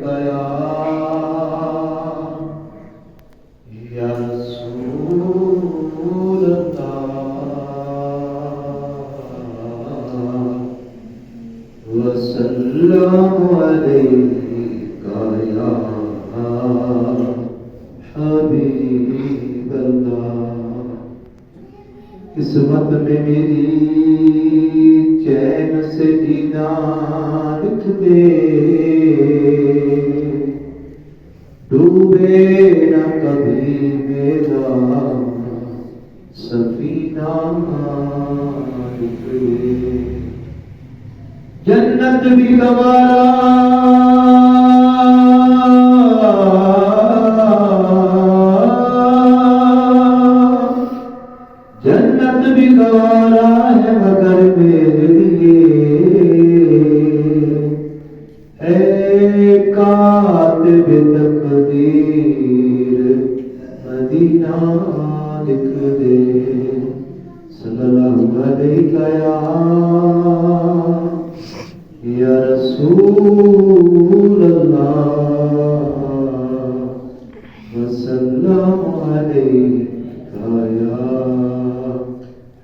अलैका या रसूल अल्लाह वसल्लम अलैका या हबीब अल्लाह। किस्मत में मेरी चैन से जीना लिख दे, डूबे न कभी मेरा सफीना लिख दे। जन्नत भी गवारा जन्नत भी गवारा है मगर मेरे लिए है कातिब तकदीर मदीना लिख दे। सल्लल्लाहु अलैका या रसूल अल्लाह वसल्लम अलैका या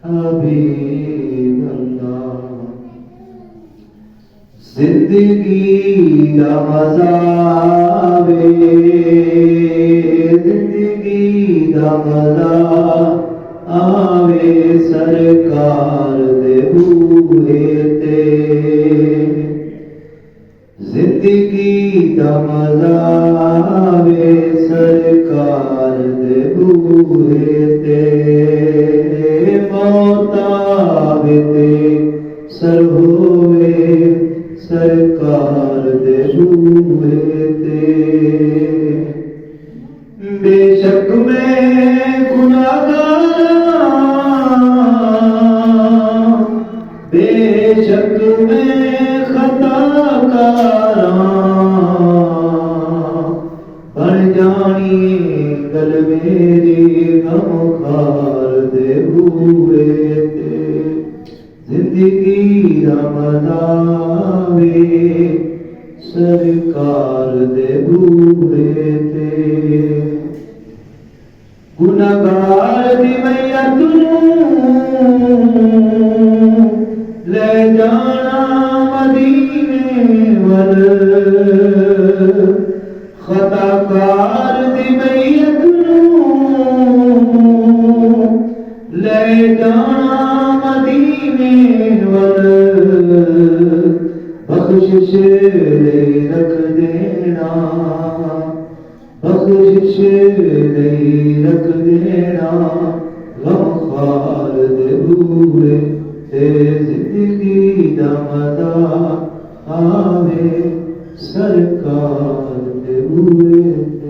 हबीब अल्लाह। जिंदगी दा मज़ा आवे, जिंदगी दा मज़ा आवे सरकार दे बूहे ते। जिंदगी दा मज़ा आवे सरकार दे बूहे ते। मौत आवे ते सर होवे सरकार दे बूहे ते। बेशक मैं गुनाहगार, बेशक मैं खताकार बन जानी गल मेरी गमखार दे बूहे ते। जिंदगी दा मज़ा आवे सरकार दे बूहे ते। गुनाहगार दी मैयत ले जाना मदीने वल, खताकार दी मैयत ले जाना मदीने वल। बख्शिश नहीं रख देना, बख्शिश नहीं रख देना गमखार दे बूहे ते। जिंदगी दा मज़ा आवे सरकार दे बूहे ते।